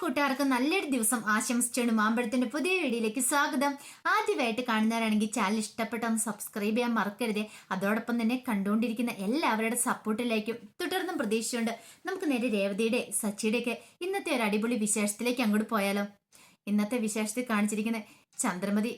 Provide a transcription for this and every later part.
കൂട്ടുകാർക്ക് നല്ലൊരു ദിവസം ആശംസിച്ചുകൊണ്ട് മാമ്പഴത്തിന്റെ പുതിയ വീഡിയോയിലേക്ക് സ്വാഗതം. ആദ്യമായിട്ട് കാണുന്നവരാണെങ്കിൽ ചാനൽ ഇഷ്ടപ്പെട്ട ഒന്ന് സബ്സ്ക്രൈബ് ചെയ്യാൻ മറക്കരുത്. അതോടൊപ്പം തന്നെ കണ്ടുകൊണ്ടിരിക്കുന്ന എല്ലാവരുടെ സപ്പോർട്ടിലേക്കും തുടർന്നും പ്രതീക്ഷിച്ചുകൊണ്ട് നമുക്ക് നേരെ രേവതിയുടെ സച്ചിയുടെ ഒക്കെ ഇന്നത്തെ ഒരു അടിപൊളി വിശേഷത്തിലേക്ക് അങ്ങോട്ട് പോയാലോ. ഇന്നത്തെ വിശേഷത്തിൽ കാണിച്ചിരിക്കുന്ന ചന്ദ്രമതി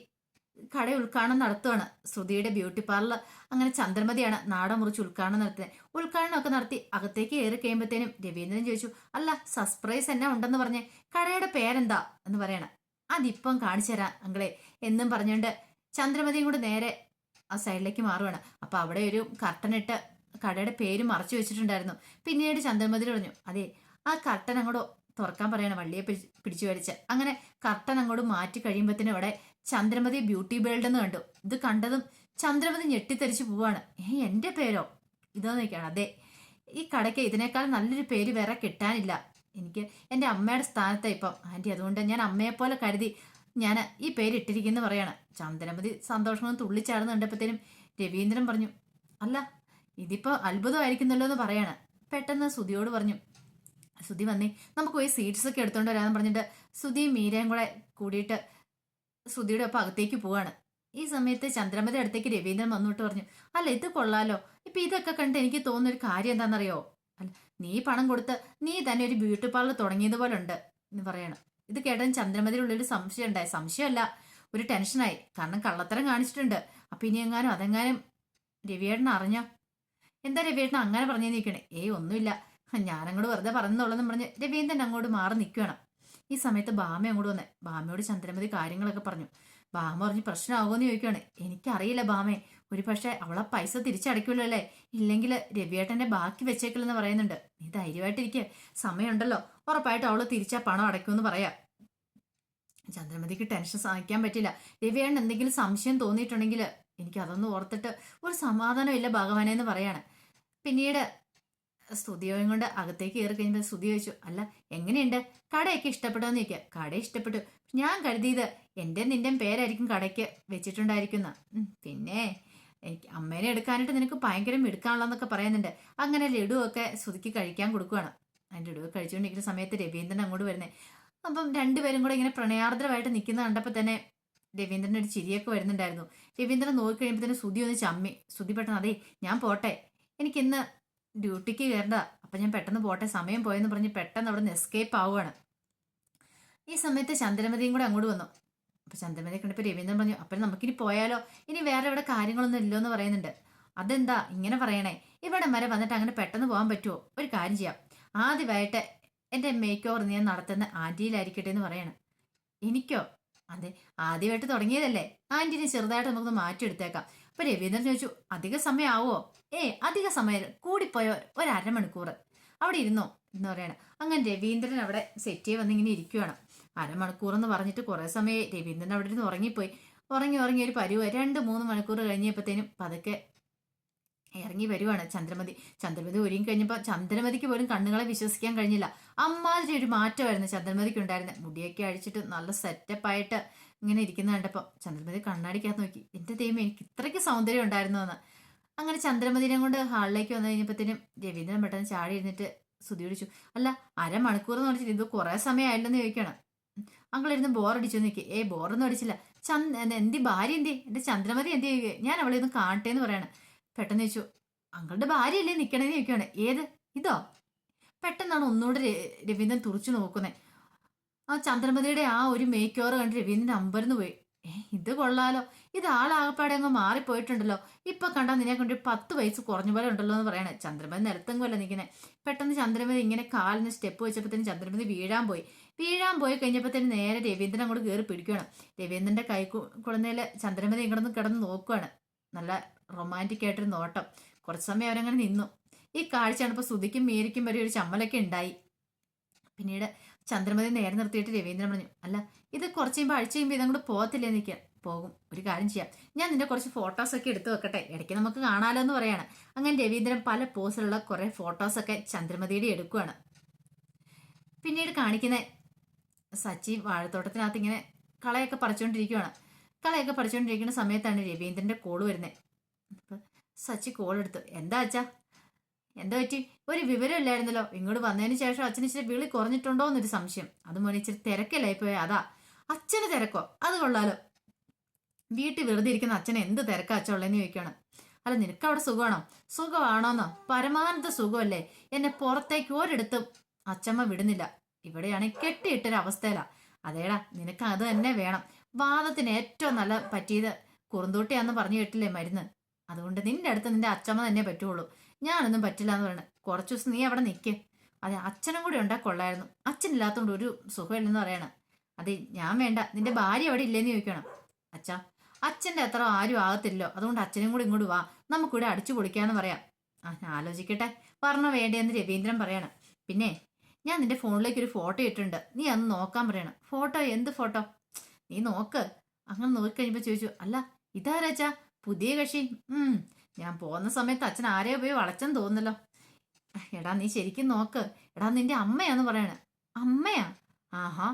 കട ഉദ്ഘാടനം നടത്തുവാണ്. ശ്രുതിയുടെ ബ്യൂട്ടി പാർലർ അങ്ങനെ ചന്ദ്രമതിയാണ് നാടൻ മുറിച്ച് ഉദ്ഘാടനം നടത്തുന്നത്. ഉദ്ഘാടനമൊക്കെ നടത്തി അകത്തേക്ക് കയറി കഴിയുമ്പോഴത്തേനും രവീന്ദ്രൻ ചോദിച്ചു, അല്ല സർപ്രൈസ് എന്നാ ഉണ്ടെന്ന് പറഞ്ഞ് കടയുടെ പേരെന്താ എന്ന് പറയണം. അതിപ്പം കാണിച്ചു തരാം അങ്ങളെ എന്നും പറഞ്ഞുകൊണ്ട് ചന്ദ്രമതിയും കൂടെ നേരെ ആ സൈഡിലേക്ക് മാറുവാണ്. അപ്പൊ അവിടെ ഒരു കർട്ടൻ ഇട്ട് കടയുടെ പേര് മറച്ചു വെച്ചിട്ടുണ്ടായിരുന്നു. പിന്നീട് ചന്ദ്രമതി പറഞ്ഞു, അതെ ആ കർട്ടൻ അങ്ങോട്ട് തുറക്കാൻ പറയണം വള്ളിയെ പിടിച്ചു വലിച്ച്. അങ്ങനെ കർട്ടൻ അങ്ങോട്ട് മാറ്റി കഴിയുമ്പോഴത്തേനും അവിടെ ചന്ദ്രമതി ബ്യൂട്ടി വേൾഡ് എന്ന് കണ്ടു. ഇത് കണ്ടതും ചന്ദ്രമതി ഞെട്ടിത്തെറിച്ച് പോവാണ്. എന്റെ പേരോ ഇതോ നോക്കിയാണ്. അതെ, ഈ കടയ്ക്ക് ഇതിനേക്കാൾ നല്ലൊരു പേര് വേറെ കിട്ടാനില്ല. എനിക്ക് എൻ്റെ അമ്മയുടെ സ്ഥാനത്താ ഇപ്പം ആന്റി, അതുകൊണ്ട് ഞാൻ അമ്മയെപ്പോലെ കരുതി ഞാൻ ഈ പേര് ഇട്ടിരിക്കുന്നു പറയാണ്. ചന്ദ്രമതി സന്തോഷം കൊണ്ട് തുള്ളിച്ചാടുന്ന കണ്ടപ്പോഴത്തേനും രവീന്ദ്രൻ പറഞ്ഞു, അല്ല ഇതിപ്പോ അത്ഭുതമായിരിക്കുന്നല്ലോ എന്ന് പറയാണ്. പെട്ടെന്ന് സുധിയോട് പറഞ്ഞു, സുധി വന്നേ നമുക്ക് പോയി സീറ്റ്സ് ഒക്കെ എടുത്തോണ്ട് വരാമെന്ന് പറഞ്ഞിട്ട് സുധിയും മീരയും കൂടെ കൂടിയിട്ട് ശ്രുതിയുടെ ഒപ്പം അകത്തേക്ക് പോവാണ്. ഈ സമയത്ത് ചന്ദ്രമതി അടുത്തേക്ക് രവീന്ദ്രൻ വന്നിട്ട് പറഞ്ഞു, അല്ല ഇത് കൊള്ളാലോ, ഇപ്പൊ ഇതൊക്കെ കണ്ട് എനിക്ക് തോന്നുന്ന ഒരു കാര്യം എന്താണെന്നറിയോ, അല്ല നീ പണം കൊടുത്ത് നീ തന്നെ ഒരു ബ്യൂട്ടി പാർലർ തുടങ്ങിയതുപോലെ ഉണ്ട് എന്ന് പറയണം. ഇത് കേട്ടൻ ചന്ദ്രമതിയുടെ ഉള്ളിൽ സംശയം ഉണ്ടായി. സംശയമല്ല, ഒരു ടെൻഷനായി. കാരണം കള്ളത്തരം കാണിച്ചിട്ടുണ്ട്. അപ്പൊ ഇനി എങ്ങാനും അതെങ്ങാനും രവിയേട്ടൻ അറിഞ്ഞോ? എന്താ രവിയേട്ടൻ അങ്ങനെ പറഞ്ഞു നിൽക്കണേ? ഒന്നുമില്ല, ഞാനങ്ങോട്ട് വെറുതെ പറഞ്ഞോളെന്ന് പറഞ്ഞ് രവീന്ദ്രൻ അങ്ങോട്ട് മാറി നിൽക്കുകയാണ്. ഈ സമയത്ത് ഭാമ അങ്ങോട്ട് വന്നേ. ഭാമയോട് ചന്ദ്രമതി കാര്യങ്ങളൊക്കെ പറഞ്ഞു. ഭാമ പറഞ്ഞ് പ്രശ്നമാകുമെന്ന് ചോദിക്കുകയാണ്. എനിക്കറിയില്ല ഭാമേ, ഒരു പക്ഷെ അവളെ പൈസ തിരിച്ചടയ്ക്കുമല്ലോ അല്ലേ, ഇല്ലെങ്കിൽ രവിയേട്ടന്റെ ബാക്കി വെച്ചേക്കില്ലെന്ന് പറയുന്നുണ്ട്. നീ ധൈര്യമായിട്ടിരിക്കുക, സമയമുണ്ടല്ലോ, ഉറപ്പായിട്ട് അവള് തിരിച്ചാ പണം അടയ്ക്കുമെന്ന് പറയാം. ചന്ദ്രമതിക്ക് ടെൻഷൻ സഹിക്കാൻ പറ്റില്ല. രവിയേട്ടൻ എന്തെങ്കിലും സംശയം തോന്നിയിട്ടുണ്ടെങ്കിൽ എനിക്ക് അതൊന്നും ഓർത്തിട്ട് ഒരു സമാധാനമില്ല ഭഗവാനെ എന്ന് പറയാണ്. പിന്നീട് സ്തുതിയോയും കൊണ്ട് അകത്തേക്ക് കയറി കഴിഞ്ഞപ്പോൾ സ്തുതി ചോദിച്ചു, അല്ല എങ്ങനെയുണ്ട് കടയൊക്കെ ഇഷ്ടപ്പെട്ടോന്ന് ചോദിക്കുക. കട ഇഷ്ടപ്പെട്ടു, ഞാൻ കരുതിയത് എൻ്റെ നിന്റെ പേരായിരിക്കും കടയ്ക്ക് വെച്ചിട്ടുണ്ടായിരിക്കുന്ന. പിന്നെ എനിക്ക് അമ്മേനെ എടുക്കാനായിട്ട് നിനക്ക് ഭയങ്കര എടുക്കാനുള്ളതെന്നൊക്കെ പറയുന്നുണ്ട്. അങ്ങനെ ലഡുവൊക്കെ സ്തുതിക്ക് കഴിക്കാൻ കൊടുക്കുകയാണ്. അതിൻ്റെ ലഡു കഴിച്ചുകൊണ്ടിരിക്കുന്ന സമയത്ത് രവീന്ദ്രൻ അങ്ങോട്ട് വരുന്നത്. അപ്പം രണ്ടുപേരും കൂടെ ഇങ്ങനെ പ്രണയാർദ്രമായിട്ട് നിൽക്കുന്ന കണ്ടപ്പോൾ തന്നെ രവീന്ദ്രൻ്റെ ഒരു ചിരിയൊക്കെ വരുന്നുണ്ടായിരുന്നു. രവീന്ദ്രൻ നോക്കി കഴിയുമ്പോൾ തന്നെ സ്തുതി ഒന്ന് ചമ്മി. സ്തുതി പെട്ടെന്ന്, അതെ ഞാൻ പോട്ടെ, എനിക്കിന്ന് ഡ്യൂട്ടിക്ക് കയറണ്ട, അപ്പൊ ഞാൻ പെട്ടെന്ന് പോട്ടെ, സമയം പോയെന്ന് പറഞ്ഞ് പെട്ടെന്ന് അവിടെ നിന്ന് എസ്കേപ്പ് ആവുകയാണ്. ഈ സമയത്ത് ചന്ദ്രമതിയും കൂടെ അങ്ങോട്ട് വന്നു. അപ്പൊ ചന്ദ്രമതിയെ കണ്ടപ്പോൾ രവീന്ദ്രൻ പറഞ്ഞു, അപ്പൊ നമുക്കിനി പോയാലോ, ഇനി വേറെ ഇവിടെ കാര്യങ്ങളൊന്നും ഇല്ലോ എന്ന് പറയുന്നുണ്ട്. അതെന്താ ഇങ്ങനെ പറയണേ, ഇവിടെ വരെ വന്നിട്ട് അങ്ങനെ പെട്ടെന്ന് പോകാൻ പറ്റുമോ? ഒരു കാര്യം ചെയ്യാം, ആദ്യമായിട്ട് എൻ്റെ മേക്ക് ഓവർ ഞാൻ നടത്തുന്ന ആന്റിയിലായിരിക്കട്ടെ എന്ന് പറയണം. എനിക്കോ? അതെ, ആദ്യമായിട്ട് തുടങ്ങിയതല്ലേ, ആന്റിനെ ചെറുതായിട്ട് നമുക്കൊന്ന് മാറ്റിയെടുത്തേക്കാം. അപ്പൊ രവീന്ദ്രൻ ചോദിച്ചു, അധിക സമയം ആവോ? അധിക സമയം കൂടിപ്പോയോ ഒരു അരമണിക്കൂർ അവിടെ ഇരുന്നോ എന്ന് പറയണം. അങ്ങനെ രവീന്ദ്രൻ അവിടെ സെറ്റ് വന്നിങ്ങനെ ഇരിക്കുവാണ്. അരമണിക്കൂർ എന്ന് പറഞ്ഞിട്ട് കുറെ സമയം രവീന്ദ്രൻ അവിടെ ഇരുന്ന് ഉറങ്ങിപ്പോയി. ഉറങ്ങി ഒരു പരുവ് 2-3 മണിക്കൂർ കഴിഞ്ഞപ്പോഴത്തേനും പതുക്കെ ഇറങ്ങി വരുവാണ് ചന്ദ്രമതി ഒരുങ്ങി കഴിഞ്ഞപ്പോൾ ചന്ദ്രമതിക്ക് പോലും കണ്ണുകളെ വിശ്വസിക്കാൻ കഴിഞ്ഞില്ല. അമ്മാതിരി ഒരു മാറ്റമായിരുന്നു ചന്ദ്രമതിക്ക് ഉണ്ടായിരുന്നത്. മുടിയൊക്കെ അഴിച്ചിട്ട് നല്ല സെറ്റപ്പായിട്ട് ഇങ്ങനെ ഇരിക്കുന്ന കണ്ടപ്പോൾ ചന്ദ്രമതി കണ്ണാടിക്കകത്ത് നോക്കി, എന്റെ ദൈവം എനിക്ക് ഇത്രയ്ക്ക് സൗന്ദര്യം ഉണ്ടായിരുന്നു എന്ന്. അങ്ങനെ ചന്ദ്രമതിനെ കൊണ്ട് ഹാളിലേക്ക് വന്നു കഴിഞ്ഞപ്പോഴത്തേനും രവീന്ദ്രൻ പെട്ടെന്ന് ചാടി ഇരുന്നിട്ട് സ്തുതി വിളിച്ചു, അല്ല അരമണിക്കൂർ എന്ന് പറഞ്ഞിട്ട് ഇത് കുറെ സമയമായില്ലെന്ന് ചോദിക്കണം. അങ്ങളിരുന്ന് ബോറടിച്ചു നിൽക്കി. ബോറൊന്നും അടിച്ചില്ല. എന്തി ഭാര്യ എന്തി, എന്റെ ചന്ദ്രമതി എന്തി, ഞാൻ അവളെ ഒന്ന് കാണട്ടെ എന്ന് പറയണം. പെട്ടെന്ന് ചോദിച്ചു, അങ്ങളുടെ ഭാര്യയല്ലേ നിക്കണേന്ന് ചോദിക്കുകയാണ്. ഏത് ഇതോ? പെട്ടെന്നാണ് ഒന്നുകൂടെ രവീന്ദ്രൻ തുറച്ചു നോക്കുന്നത്. ആ ചന്ദ്രമതിയുടെ ആ ഒരു മേക്ക് ഓവർ കണ്ട് രവീന്ദ്രൻ അമ്പരന്ന് പോയി. ഇത് കൊള്ളാലോ, ഇത് ആളാകപ്പാടെ അങ്ങ് മാറിപ്പോയിട്ടുണ്ടല്ലോ, ഇപ്പൊ കണ്ടാൽ നിന്നെ കൊണ്ട് 10 വയസ്സ് കുറഞ്ഞ പോലെ ഉണ്ടല്ലോ എന്ന് പറയണേ. ചന്ദ്രമതി നിലത്തെങ്കുമല്ല നിൽക്കുന്നത്. പെട്ടെന്ന് ചന്ദ്രമതി ഇങ്ങനെ കാലിന് സ്റ്റെപ്പ് വെച്ചപ്പോഴത്തേനും ചന്ദ്രമതി വീഴാൻ പോയി കഴിഞ്ഞപ്പോഴത്തേനും നേരെ രവീന്ദ്രൻ അങ്ങോട്ട് കയറി പിടിക്കുകയാണ്. രവീന്ദ്രന്റെ കൈ കുളന്നേല് ചന്ദ്രമതി ഇങ്ങോട്ടൊന്ന് കിടന്ന് നോക്കുകയാണ്. നല്ല റൊമാൻറ്റിക് ആയിട്ടൊരു നോട്ടം. കുറച്ച് സമയം അവരങ്ങനെ നിന്നു. ഈ കാഴ്ചയാണ് ഇപ്പൊ ശ്രുതിക്കും മീരയ്ക്കും വരെ ഒരു ചമ്മലൊക്കെ ഉണ്ടായി. പിന്നീട് ചന്ദ്രമതി നേരെ നിർത്തിയിട്ട് രവീന്ദ്രൻ പറഞ്ഞു, അല്ല ഇത് കുറച്ച് കഴിയുമ്പോൾ അഴിച്ചു കഴിയുമ്പോൾ ഇതങ്ങോട്ട് പോകത്തില്ലേ നിൽക്കുക? പോകും, ഒരു കാര്യം ചെയ്യാം, ഞാൻ നിന്റെ കുറച്ച് ഫോട്ടോസൊക്കെ എടുത്തു വെക്കട്ടെ, ഇടയ്ക്ക് നമുക്ക് കാണാലോ എന്ന് പറയാണ്. അങ്ങനെ രവീന്ദ്രൻ പല പോസിലുള്ള കുറെ ഫോട്ടോസൊക്കെ ചന്ദ്രമതിയുടെ എടുക്കുകയാണ്. പിന്നീട് കാണിക്കുന്ന സച്ചി വാഴത്തോട്ടത്തിനകത്ത് ഇങ്ങനെ കളയൊക്കെ പറിച്ചുകൊണ്ടിരിക്കുന്ന സമയത്താണ് രവീന്ദ്രന്റെ കോള് വരുന്നത്. അപ്പൊ സച്ചി കോൾ എടുത്തു, എന്താ അച്ഛാ? എന്താ പറ്റി? ഒരു വിവരം ഇല്ലായിരുന്നല്ലോ. ഇങ്ങോട്ട് വന്നതിന് ശേഷം അച്ഛന് ഇച്ചിരി വിളി കുറഞ്ഞിട്ടുണ്ടോ എന്നൊരു സംശയം. അത് മോനെ ഇച്ചിരി തിരക്കല്ലായി പോയ അതാ. അച്ഛന് തിരക്കോ? അത് കൊള്ളാലോ. വീട്ടിൽ വെറുതെ ഇരിക്കുന്ന അച്ഛനെ എന്ത് തിരക്കാ അച്ഛനുള്ളതെന്ന് ചോദിക്കണം. അല്ല, നിനക്ക് അവിടെ സുഖമാണോ? സുഖമാണോന്നോ? പരമാനന്ദ സുഖമല്ലേ. എന്നെ പുറത്തേക്ക് ഒരിടത്തും അച്ഛമ്മ വിടുന്നില്ല. ഇവിടെയാണെങ്കിൽ കെട്ടിയിട്ടൊരവസ്ഥയിലാ. അതേടാ, നിനക്ക് അത് തന്നെ വേണം. വാദത്തിന് ഏറ്റവും നല്ല പറ്റിയത് കുറുന്തോട്ടിയാന്ന് പറഞ്ഞു കേട്ടില്ലേ മരുന്ന്. അതുകൊണ്ട് നിന്റെ അടുത്ത് നിന്റെ അച്ഛമ്മ തന്നെ പറ്റുള്ളൂ. ഞാനൊന്നും പറ്റില്ല എന്ന് പറയണ. കുറച്ചു ദിവസം നീ അവിടെ നിൽക്ക്. അതെ, അച്ഛനും കൂടി ഉണ്ടാ കൊള്ളായിരുന്നു. അച്ഛനില്ലാത്തതുകൊണ്ട് ഒരു സുഖമില്ലെന്ന് പറയണം. അതെ, ഞാൻ വേണ്ട. നിന്റെ ഭാര്യ അവിടെ ഇല്ലേന്ന് ചോദിക്കണം. അച്ഛാ, അച്ഛന്റെ അത്ര ആരും ആകത്തില്ലോ. അതുകൊണ്ട് അച്ഛനും കൂടി ഇങ്ങോട്ട് വാ, നമുക്കിവിടെ അടിച്ചു പൊളിക്കാന്ന് പറയാം. ഞാൻ ആലോചിക്കട്ടെ, പറഞ്ഞോ വേണ്ടേന്ന് രവീന്ദ്രൻ പറയണം. പിന്നെ ഞാൻ നിന്റെ ഫോണിലേക്ക് ഒരു ഫോട്ടോ ഇട്ടിട്ടുണ്ട്, നീ അന്ന് നോക്കാൻ പറയണം. ഫോട്ടോ? എന്ത് ഫോട്ടോ? നീ നോക്ക്. അങ്ങനെ നോക്കിക്കഴിയുമ്പോ ചോദിച്ചു, അല്ല ഇതാരാച്ചാ പുതിയ കക്ഷി? ഞാൻ പോകുന്ന സമയത്ത് അച്ഛൻ ആരെയോ പോയി വളച്ചെന്ന് തോന്നുന്നല്ലോ. എടാ നീ ശരിക്കും നോക്ക്. എടാ നിന്റെ അമ്മയാന്ന് പറയണ. അമ്മയാ? ആഹാ,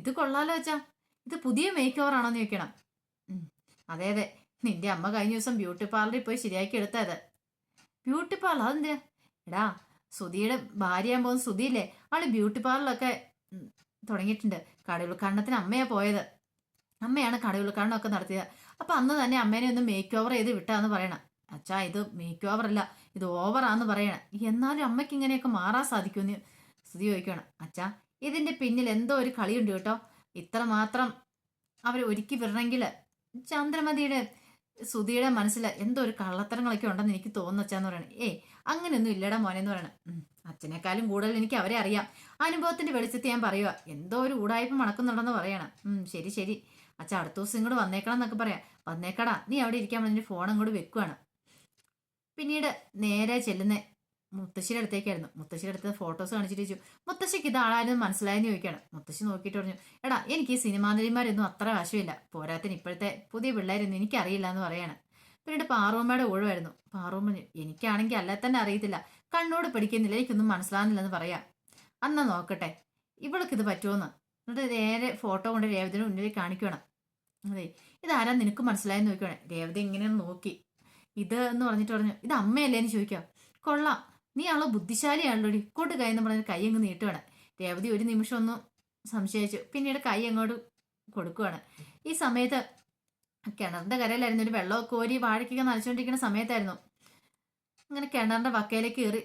ഇത് കൊള്ളാലോ അച്ഛാ. ഇത് പുതിയ മേക്ക് ഓവർ ആണോന്ന് ചോദിക്കണം. അതെ അതെ, നിന്റെ അമ്മ കഴിഞ്ഞ ദിവസം ബ്യൂട്ടി പാർലറിൽ പോയി ശരിയാക്കി എടുത്തത്. Beauty parlour? അതെന്തിനാ? എടാ, സുധിയുടെ ഭാര്യയാൻ പോകുന്ന സുധിയില്ലേ, ആള് ബ്യൂട്ടി പാർലറൊക്കെ തുടങ്ങിയിട്ടുണ്ട്. കടയുൾക്കാരണത്തിന് അമ്മയാ പോയത്. അമ്മയാണ് കടയുൾക്കാരണമൊക്കെ നടത്തിയത്. അപ്പൊ അന്ന് തന്നെ അമ്മേനെ ഒന്ന് മേക്ക് ഓവർ ചെയ്ത് വിട്ടാന്ന് പറയണം. അച്ഛാ, ഇത് മേക്ക് ഓവർ അല്ല, ഇത് ഓവറാന്ന് പറയണം. എന്നാലും അമ്മയ്ക്ക് ഇങ്ങനെയൊക്കെ മാറാൻ സാധിക്കുമെന്ന് സുധി ചോദിക്കണം. അച്ഛാ, ഇതിന്റെ പിന്നിൽ എന്തോ ഒരു കളിയുണ്ട് കേട്ടോ. ഇത്രമാത്രം അവർ ഒരുക്കി വിടണമെങ്കിൽ ചന്ദ്രമതിയുടെ സുധിയുടെ മനസ്സിൽ എന്തോ ഒരു കള്ളത്തരങ്ങളൊക്കെ ഉണ്ടെന്ന് എനിക്ക് തോന്നുന്നു അച്ഛാന്ന് പറയണേ. അങ്ങനെയൊന്നും ഇല്ലടാ മോനെന്ന് പറയണം. അച്ഛനേക്കാളും കൂടുതൽ എനിക്ക് അവരെ അറിയാം. അനുഭവത്തിന്റെ വെളിച്ചത്തിൽ ഞാൻ പറയുക, എന്തോ ഒരു ഊടായ്പ മണക്കുന്നുണ്ടെന്ന് പറയണം. ശരി ശരി അച്ഛാ, അടുത്ത ദിവസം ഇങ്ങോട്ട് വന്നേക്കണം എന്നൊക്കെ പറയാം. വന്നേക്കടാ, നീ അവിടെ ഇരിക്കാൻ പറഞ്ഞ ഫോൺ അങ്ങോട്ട് വെക്കുവാണ്. പിന്നീട് നേരെ ചെല്ലുന്ന മുത്തശ്ശിയുടെ അടുത്തേക്കായിരുന്നു. മുത്തശ്ശിയുടെ അടുത്ത് ഫോട്ടോസ് കാണിച്ചിട്ട് ചോദിച്ചു, മുത്തശ്ശിക്ക് ഇത് ആളായിരുന്നു മനസ്സിലായെന്ന് ചോദിക്കുകയാണ്. മുത്തശ്ശി നോക്കിയിട്ട് പറഞ്ഞു, എടാ എനിക്ക് ഈ സിനിമാ നടിമാരൊന്നും അത്ര വശമില്ല. പോരാത്തിന് ഇപ്പോഴത്തെ പുതിയ പിള്ളേരൊന്നും എനിക്കറിയില്ല എന്ന് പറയാണ്. പിന്നീട് പാറൂമ്മയുടെ ഒഴിവായിരുന്നു. പാറൂമ്മ, എനിക്കാണെങ്കിൽ അല്ലെ തന്നെ അറിയത്തില്ല, കണ്ണോട് പഠിക്കുന്നില്ല, എനിക്കൊന്നും മനസ്സിലാകുന്നില്ലെന്ന് പറയാം. അന്നാ നോക്കട്ടെ ഇവൾക്കിത് പറ്റുമോന്ന്. എന്നിട്ട് നേരെ ഫോട്ടോ കൊണ്ട് രേവതിന് മുന്നിൽ കാണിക്കണം. അതെ, ഇതാരാ നിനക്ക് മനസ്സിലായെന്ന് ചോദിക്കുകയാണ്. രേവതി ഇങ്ങനെ നോക്കി. ഇത് എന്ന് പറഞ്ഞിട്ട് പറഞ്ഞു, ഇത് അമ്മയല്ലേന്ന് ചോദിക്കാം. കൊള്ളാം, നീ ആളെ ബുദ്ധിശാലിയാണല്ലോടി, കൊണ്ട് കൈ എന്ന് പറഞ്ഞ് കൈ അങ്ങ് നീട്ടുവാണ്. രേവതി ഒരു നിമിഷം ഒന്ന് സംശയിച്ചു. പിന്നീട് കൈ അങ്ങോട്ട് കൊടുക്കുവാണ്. ഈ സമയത്ത് കിണറിന്റെ കരയിലായിരുന്നു. ഒരു വെള്ളമൊക്കെ കോരി വാഴയ്ക്കൊക്കെ നനച്ചുകൊണ്ടിരിക്കുന്ന സമയത്തായിരുന്നു. അങ്ങനെ കിണറിന്റെ വക്കയിലേക്ക് കയറി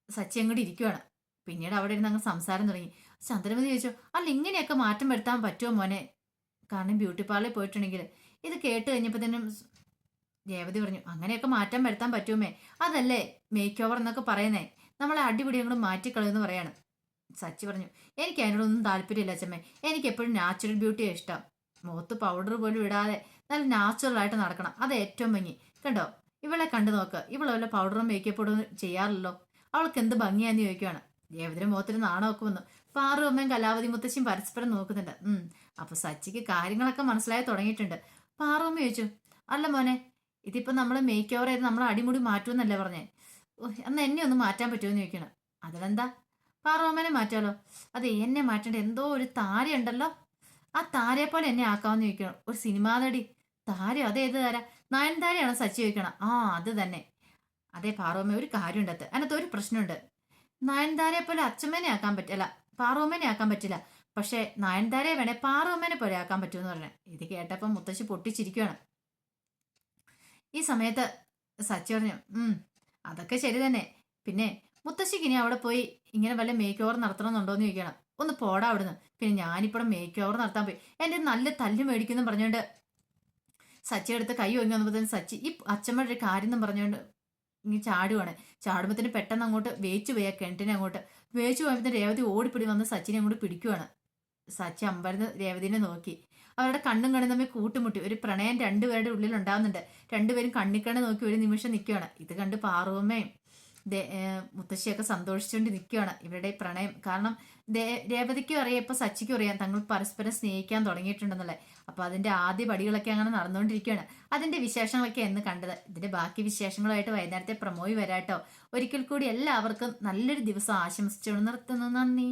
സച്ചി അങ്ങോട്ട് ഇരിക്കുവാണ്. പിന്നീട് അവിടെ ഇരുന്ന് അങ്ങ് സംസാരം തുടങ്ങി. ചന്ദ്രമതി ചോദിച്ചു, അല്ല ഇങ്ങനെയൊക്കെ മാറ്റം വരുത്താൻ പറ്റുമോ മോനെ? കാരണം ബ്യൂട്ടി പാർലറിൽ പോയിട്ടുണ്ടെങ്കിൽ. ഇത് കേട്ട് കഴിഞ്ഞപ്പോൾ തന്നെ രേവതി പറഞ്ഞു, അങ്ങനെയൊക്കെ മാറ്റം വരുത്താൻ പറ്റുമേ, അതല്ലേ മേക്ക് ഓവർ എന്നൊക്കെ പറയുന്നേ, നമ്മളെ അടിപിടി അങ്ങോട്ട് മാറ്റിക്കളയെന്ന് പറയാണ്. സച്ചി പറഞ്ഞു, എനിക്ക് അതിനോടൊന്നും താല്പര്യമില്ല അച്ഛമ്മേ, എനിക്ക് എപ്പോഴും നാച്ചുറൽ ബ്യൂട്ടിയാണ് ഇഷ്ടം. മുഖത്ത് പൗഡർ പോലും ഇടാതെ നല്ല നാച്ചുറൽ ആയിട്ട് നടക്കണം, അത് ഏറ്റവും ഭംഗി. കണ്ടോ, ഇവളെ കണ്ടു നോക്ക്, ഇവളെ വല്ല പൗഡറും മേക്കപ്പോഴും ചെയ്യാറില്ലല്ലോ, അവൾക്ക് എന്ത് ഭംഗിയാന്ന് ചോദിക്കുകയാണ്. രേവതിയുടെ മുഖത്തിന് നാണമൊക്കെ വന്നു. പാറു അമ്മയും കലാവതി മുത്തശ്ശിയും പരസ്പരം നോക്കുന്നുണ്ട്. അപ്പൊ സച്ചിക്ക് കാര്യങ്ങളൊക്കെ മനസ്സിലായി തുടങ്ങിയിട്ടുണ്ട്. പാറുമ്മ ചോദിച്ചു, അല്ല മോനെ, ഇതിപ്പോ നമ്മൾ മേക്ക് ഓവർ ചെയ്ത് നമ്മൾ അടിമുടി മാറ്റുമെന്നല്ലേ പറഞ്ഞേ, അന്ന് എന്നെ ഒന്ന് മാറ്റാൻ പറ്റുമെന്ന് ചോദിക്കണം. അതിലെന്താ, പാറുമ്മനെ മാറ്റാലോ. അതെ, എന്നെ മാറ്റേണ്ട എന്തോ ഒരു താരയുണ്ടല്ലോ, ആ താരയെ പോലെ എന്നെ ആക്കാമെന്ന് ചോദിക്കണം. ഒരു സിനിമാ നടി താരം? അതേത് താര? നയൻതാരയാണോ സച്ചി ചോദിക്കണം. അത് തന്നെ. അതെ പാറുമ്മ, ഒരു കാര്യമുണ്ട്, അതിനകത്ത് ഒരു പ്രശ്നമുണ്ട്. നയൻതാരയെ പോലെ അച്ഛമ്മേനെ ആക്കാൻ പറ്റില്ല, പാറുമ്മേനെ ആക്കാൻ പറ്റില്ല. പക്ഷെ നയൻതാരയെ വേണേ പാറുമ്മേനെ പോലെ ആക്കാൻ പറ്റുമെന്ന് പറഞ്ഞേ. ഇത് കേട്ടപ്പോ മുത്തശ്ശി പൊട്ടിച്ചിരിക്കുകയാണ്. ഈ സമയത്ത് സച്ചി പറഞ്ഞു, അതൊക്കെ ശരി തന്നെ. പിന്നെ മുത്തശ്ശിക്ക് ഇനി അവിടെ പോയി ഇങ്ങനെ വല്ല മേക്ക് ഓവർ നടത്തണമെന്നുണ്ടോന്ന് ചോദിക്കണം. ഒന്ന് പോടാ അവിടുന്ന്. പിന്നെ ഞാനിപ്പോഴും മേക്ക് ഓവർ നടത്താൻ പോയി എന്റെ നല്ല തല്ല് മേടിക്കുന്നു പറഞ്ഞുകൊണ്ട് സച്ചി എടുത്ത് കൈ ഒങ്ങി വന്നപ്പോഴത്തേന് സച്ചി ഈ അച്ഛമ്മയുടെ ഒരു കാര്യം എന്ന് പറഞ്ഞുകൊണ്ട് ഇനി ചാടുവാണ്. ചാടുമ്പത്തിന് പെട്ടെന്ന് അങ്ങോട്ട് വേച്ചു പോയാ കിണറ്റിനെ അങ്ങോട്ട് വേച്ചു പോയപ്പോഴത്തെ രേവതി ഓടിപ്പിടി വന്ന് സച്ചിനെ അങ്ങോട്ട് പിടിക്കുവാണ്. സച്ചി അമ്പരന്ന് രേവതിനെ നോക്കി. അവരുടെ കണ്ണും കണ്ണും തമ്മിൽ കൂട്ടുമുട്ടി. ഒരു പ്രണയം രണ്ടുപേരുടെ ഉള്ളിൽ ഉണ്ടാകുന്നുണ്ട്. രണ്ടുപേരും കണ്ണിക്കണ്ണ് നോക്കി ഒരു നിമിഷം നിൽക്കുകയാണ്. ഇത് കണ്ട് പാറുവമ്മയും മുത്തശ്ശിയൊക്കെ സന്തോഷിച്ചുകൊണ്ട് നിൽക്കുകയാണ് ഇവരുടെ പ്രണയം. കാരണം രേവതിക്കും അറിയാം, ഇപ്പൊ സച്ചിക്കും അറിയാം തങ്ങൾ പരസ്പരം സ്നേഹിക്കാൻ തുടങ്ങിയിട്ടുണ്ടെന്നല്ലേ. അപ്പൊ അതിന്റെ ആദ്യ പടികളൊക്കെ അങ്ങനെ നടന്നുകൊണ്ടിരിക്കുകയാണ്. അതിന്റെ വിശേഷങ്ങളൊക്കെ എന്ന് കണ്ടത്. ഇതിന്റെ ബാക്കി വിശേഷങ്ങളുമായിട്ട് വൈകുന്നേരത്തെ പ്രമോയി വരാട്ടോ. ഒരിക്കൽ കൂടി എല്ലാവർക്കും നല്ലൊരു ദിവസം ആശംസിച്ചു നിർത്തുന്നു. നന്ദി.